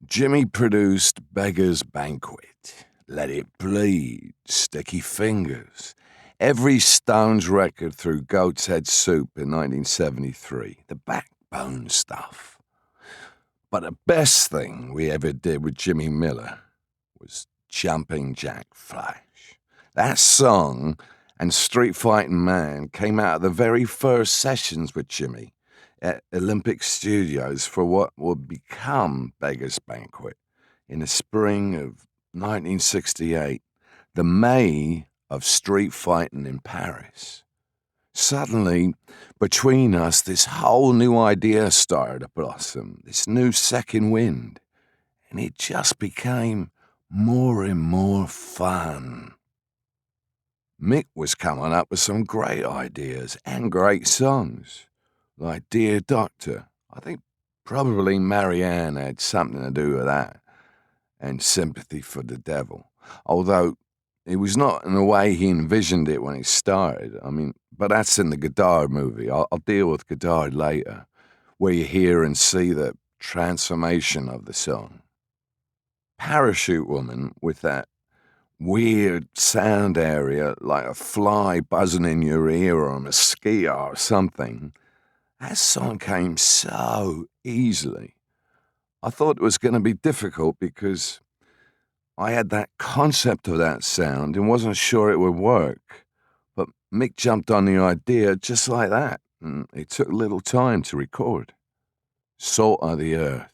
Jimmy produced Beggar's Banquet, Let It Bleed, Sticky Fingers, every Stones record through Goat's Head Soup in 1973, the backbone stuff. But the best thing we ever did with Jimmy Miller was Jumping Jack Flash. That song and Street Fighting Man came out of the very first sessions with Jimmy at Olympic Studios for what would become Beggar's Banquet in the spring of 1968, the May of street fighting in Paris. Suddenly, between us, this whole new idea started to blossom, this new second wind, and it just became more and more fun. Mick was coming up with some great ideas and great songs, like Dear Doctor. I think probably Marianne had something to do with that, and Sympathy for the Devil, although it was not in the way he envisioned it when it started. But that's in the Godard movie. I'll deal with Godard later, where you hear and see the transformation of the song. Parachute Woman, with that weird sound area like a fly buzzing in your ear or a mosquito or something, that song came so easily. I thought it was going to be difficult because I had that concept of that sound and wasn't sure it would work. But Mick jumped on the idea just like that, and it took little time to record. Salt of the Earth.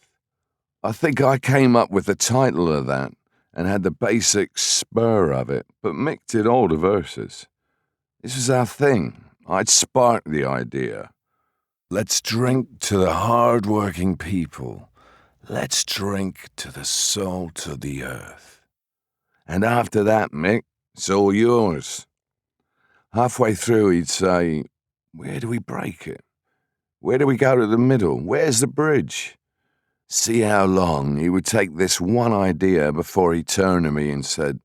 I think I came up with the title of that and had the basic spur of it, but Mick did all the verses. This was our thing. I'd sparked the idea. Let's drink to the hard-working people. Let's drink to the salt of the earth. And after that, Mick, it's all yours. Halfway through, he'd say, where do we break it? Where do we go to the middle? Where's the bridge? See how long he would take this one idea before he turned to me and said,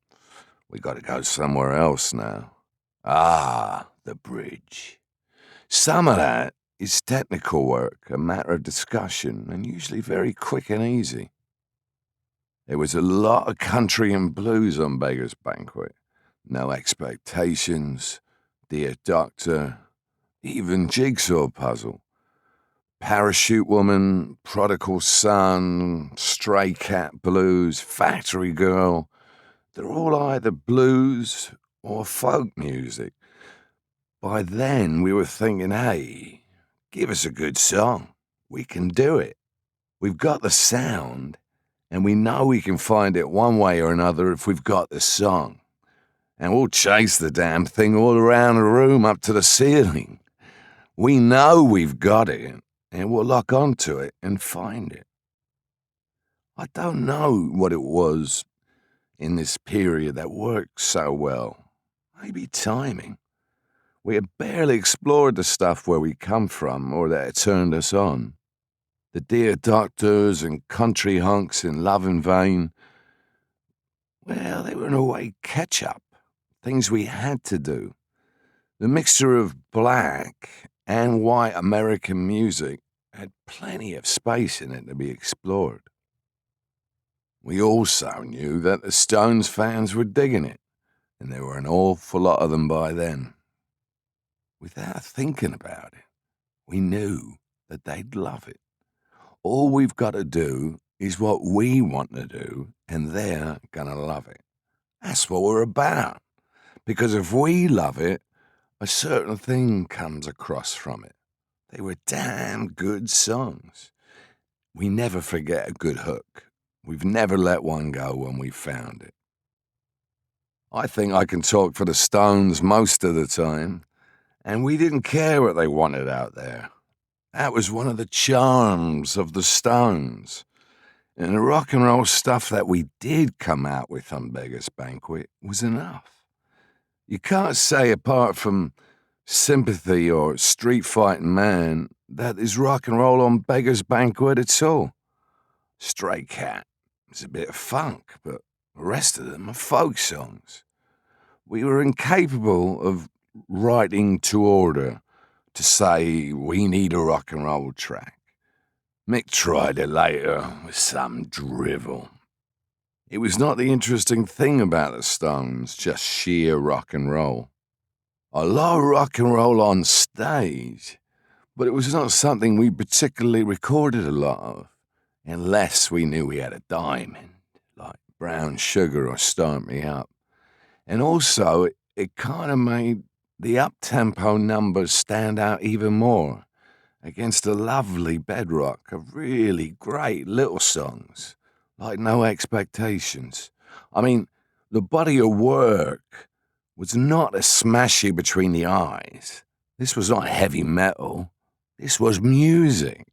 we got to go somewhere else now. Ah, the bridge. Some of that is technical work, a matter of discussion, and usually very quick and easy. There was a lot of country and blues on Beggar's Banquet. No Expectations, Dear Doctor, even Jigsaw Puzzle. Parachute Woman, Prodigal Son, Stray Cat Blues, Factory Girl. They're all either blues or folk music. By then, we were thinking, hey, give us a good song. We can do it. We've got the sound, and we know we can find it one way or another if we've got the song. And we'll chase the damn thing all around the room up to the ceiling. We know we've got it, and we'll lock onto it and find it. I don't know what it was in this period that worked so well. Maybe timing. We had barely explored the stuff where we come from or that had turned us on. The Dear Doctors and country hunks in Love in Vain, well, they were in a way catch-up, things we had to do. The mixture of black and white American music had plenty of space in it to be explored. We also knew that the Stones fans were digging it, and there were an awful lot of them by then. Without thinking about it, we knew that they'd love it. All we've got to do is what we want to do, and they're gonna love it. That's what we're about. Because if we love it, a certain thing comes across from it. They were damn good songs. We never forget a good hook. We've never let one go when we found it. I think I can talk for the Stones most of the time, and we didn't care what they wanted out there. That was one of the charms of the Stones. And the rock and roll stuff that we did come out with on Beggar's Banquet was enough. You can't say, apart from Sympathy or Street Fighting Man, that is rock and roll on Beggar's Banquet at all. Stray Cat is a bit of funk, but the rest of them are folk songs. We were incapable of writing to order to say we need a rock and roll track. Mick tried it later with some drivel. It was not the interesting thing about the Stones, just sheer rock and roll. I love rock and roll on stage, but it was not something we particularly recorded a lot of, unless we knew we had a diamond, like Brown Sugar or Start Me Up. And also, it kind of made the up-tempo numbers stand out even more against the lovely bedrock of really great little songs, like No Expectations. I mean, the body of work was not a smashy between the eyes. This was not heavy metal. This was music.